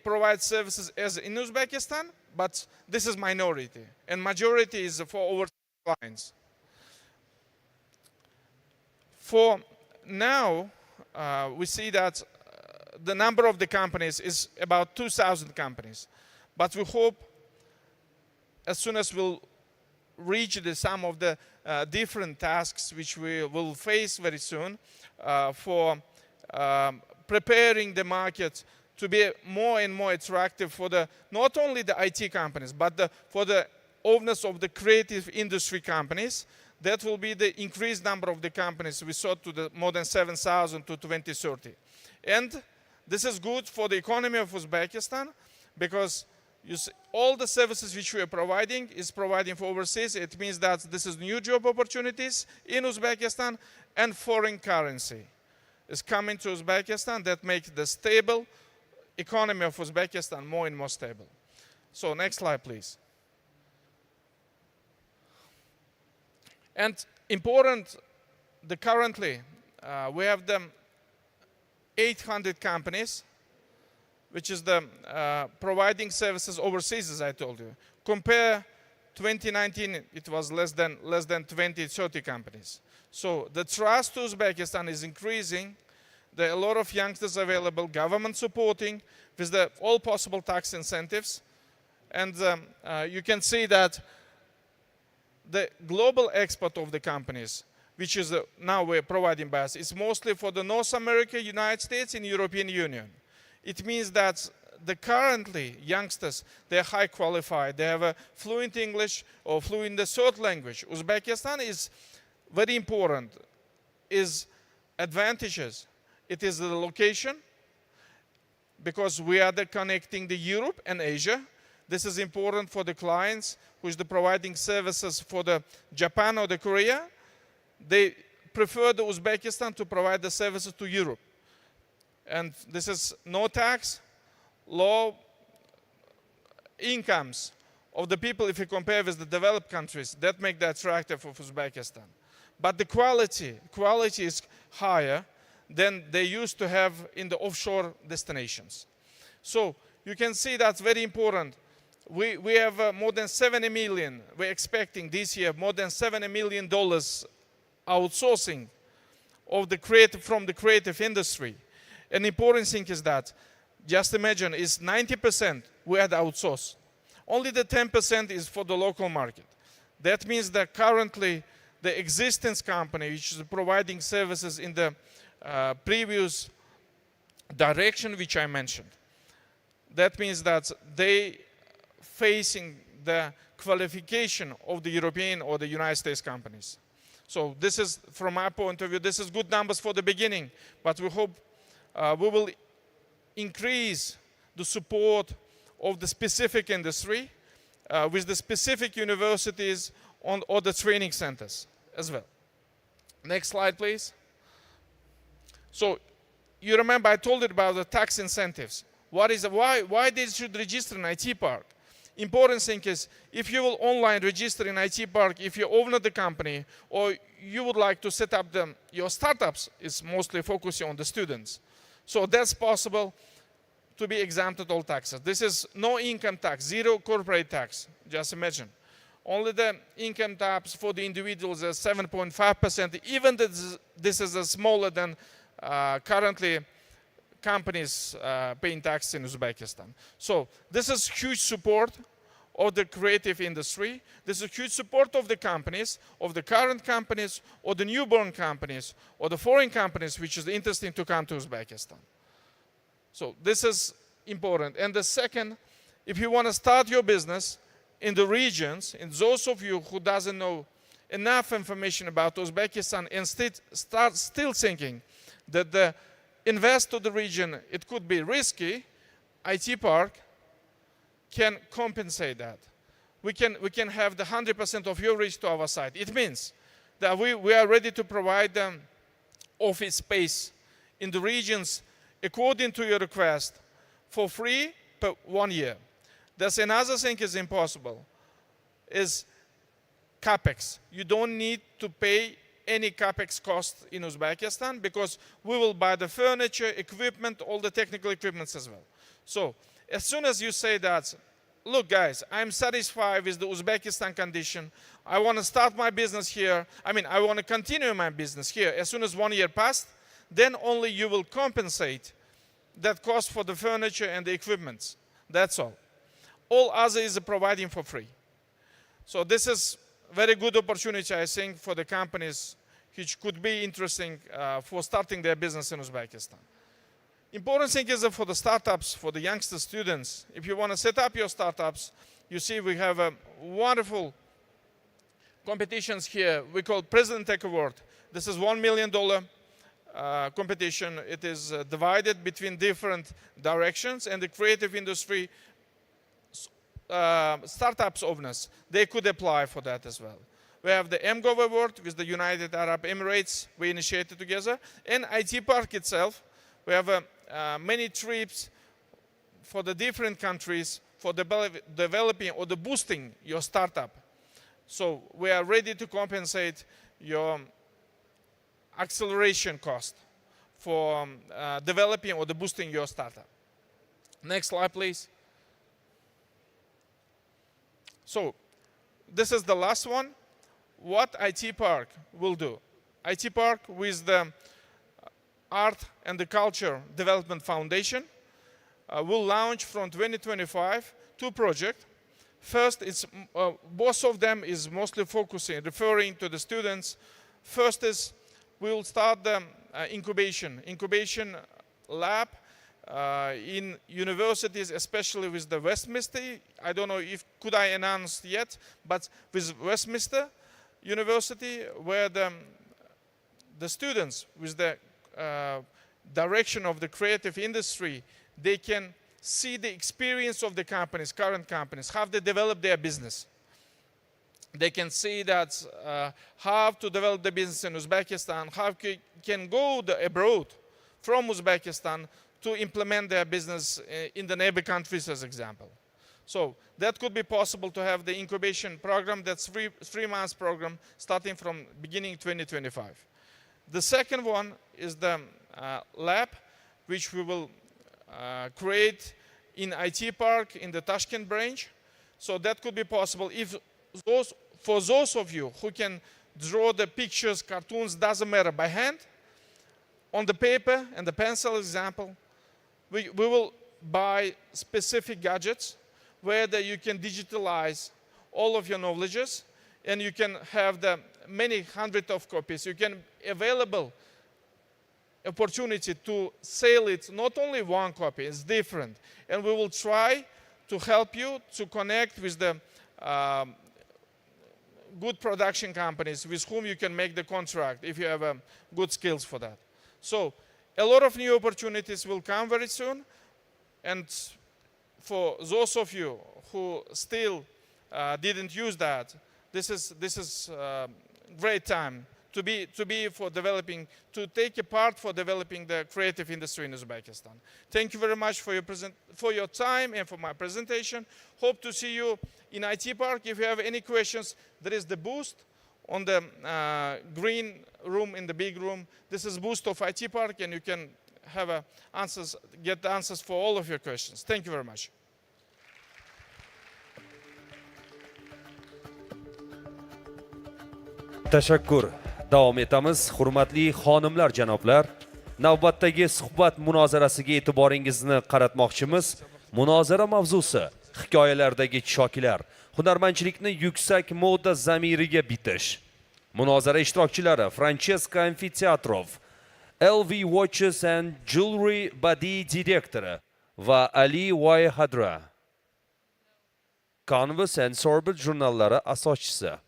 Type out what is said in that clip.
provide services as in Uzbekistan, but this is minority, and majority is for overseas clients. For now, we see that the number of the companies is about 2,000 companies, but we hope as soon as we'll reach the sum of the different tasks which we will face very soon for preparing the market to be more and more attractive for the not only the IT companies, but for the owners of the creative industry companies. That will be the increased number of the companies we saw to the more than 7,000 to 2030. And this is good for the economy of Uzbekistan because you see, all the services which we are providing is providing for overseas. It means that this is new job opportunities in Uzbekistan, and foreign currency is coming to Uzbekistan that makes the stable economy of Uzbekistan more and more stable. So next slide, please. And important, currently we have the 800 companies, which is the providing services overseas, as I told you. Compare 2019, it was less than 20, 30 companies. So the trust to Uzbekistan is increasing. There are a lot of youngsters available, government supporting with all possible tax incentives. And you can see that the global export of the companies, which is now we're providing by us, is mostly for the North America, United States, and European Union. It means that the currently youngsters, they're high qualified, they have a fluent English or fluent in the third language. Uzbekistan is very important, is advantages. It is the location, because we are connecting the Europe and Asia. This is important for the clients who is providing services for the Japan or the Korea. They prefer the Uzbekistan to provide the services to Europe. And this is no tax, low incomes of the people if you compare with the developed countries. That make that attractive for Uzbekistan. But the quality is higher than they used to have in the offshore destinations. So you can see that's very important. We have more than 70 million. We're expecting this year more than $70 million outsourcing of from the creative industry. An important thing is that, just imagine, is 90% we had outsourced. Only the 10% is for the local market. That means that currently the existence company, which is providing services in the previous direction which I mentioned, that means that they facing the qualification of the European or the United States companies. So this is, from my point of view, this is good numbers for the beginning, but we hope we will increase the support of the specific industry with the specific universities or the training centers as well. Next slide, please. So you remember I told you about the tax incentives. Why they should register an IT park? Important thing is, if you will online register in IT park, if you own the company, or you would like to set up your startups, is mostly focusing on the students. So that's possible to be exempted all taxes. This is no income tax, zero corporate tax, just imagine. Only the income tax for the individuals is 7.5%, even this is smaller than currently companies paying tax in Uzbekistan. So this is huge support of the creative industry. This is huge support of the companies, of the current companies, or the newborn companies, or the foreign companies, which is interesting to come to Uzbekistan. So this is important. And the second, if you want to start your business in the regions, and those of you who doesn't know enough information about Uzbekistan and start still thinking that the invest to the region, it could be risky, IT Park can compensate that. We can have the 100% of your reach to our site. It means that we are ready to provide them office space in the regions according to your request for free per 1 year. There's another thing is impossible, is CapEx. You don't need to pay any CapEx cost in Uzbekistan because we will buy the furniture, equipment, all the technical equipments as well. So As soon as you say that, look guys, I'm satisfied with the Uzbekistan condition. I want to start my business here. I want to continue my business here. As soon as 1 year passed, then only you will compensate that cost for the furniture and the equipment. That's all. All other is providing for free. So this is very good opportunity, I think, for the companies which could be interesting for starting their business in Uzbekistan. Important thing is that for the startups, for the youngster students, if you want to set up your startups, you see we have a wonderful competitions here. We call President Tech Award. This is $1 million competition. It is divided between different directions, and the creative industry startups owners, they could apply for that as well. We have the MGov Award with the United Arab Emirates we initiated together, and IT Park itself. We have many trips for the different countries for developing or the boosting your startup. So we are ready to compensate your acceleration cost for developing or the boosting your startup. Next slide, please. So this is the last one. What IT Park will do. IT Park with the Art and the Culture Development Foundation will launch from 2025 two projects. First, both of them is mostly focusing, referring to the students. First is we will start the incubation lab in universities, especially with the Westminster. I don't know if could I announce yet, but with Westminster University, where the students with the direction of the creative industry, they can see the experience of the companies, current companies, how they develop their business. They can see that how to develop the business in Uzbekistan, how can go abroad from Uzbekistan to implement their business in the neighbor countries, as example. So that could be possible to have the incubation program. That's three months program starting from beginning 2025. The second one is the lab, which we will create in IT Park in the Tashkent branch. So that could be possible if for those of you who can draw the pictures, cartoons, doesn't matter, by hand, on the paper and the pencil example, we will buy specific gadgets where you can digitalize all of your knowledges, and you can have the many hundreds of copies. You can available opportunity to sell it, not only one copy, it's different. And we will try to help you to connect with the good production companies with whom you can make the contract if you have good skills for that. So a lot of new opportunities will come very soon. And for those of you who still didn't use that, this is great time to take a part for developing the creative industry in Uzbekistan. Thank you very much for your time and for my presentation. Hope to see you in IT Park. If you have any questions, there is the booth on the green room in the big room. This is booth of IT Park, and you can have get answers for all of your questions. Thank you very much. Tashakkur. Davom etamiz. Hurmatli xonimlar, janoblar, navbatdagi suhbat munozarasiga e'tiboringizni qaratmoqchimiz. Munozara mavzusi: hikoyalardagi shokilar, hunarmandchilikni yuksak moda zamiriga bitish. Munozara ishtirokchilari: Francesca Amfiteatrov, LV Watches and Jewelry badiiy direktori va Ali Y. Hadra, Canvas and Sorbet jurnallari asoschisi.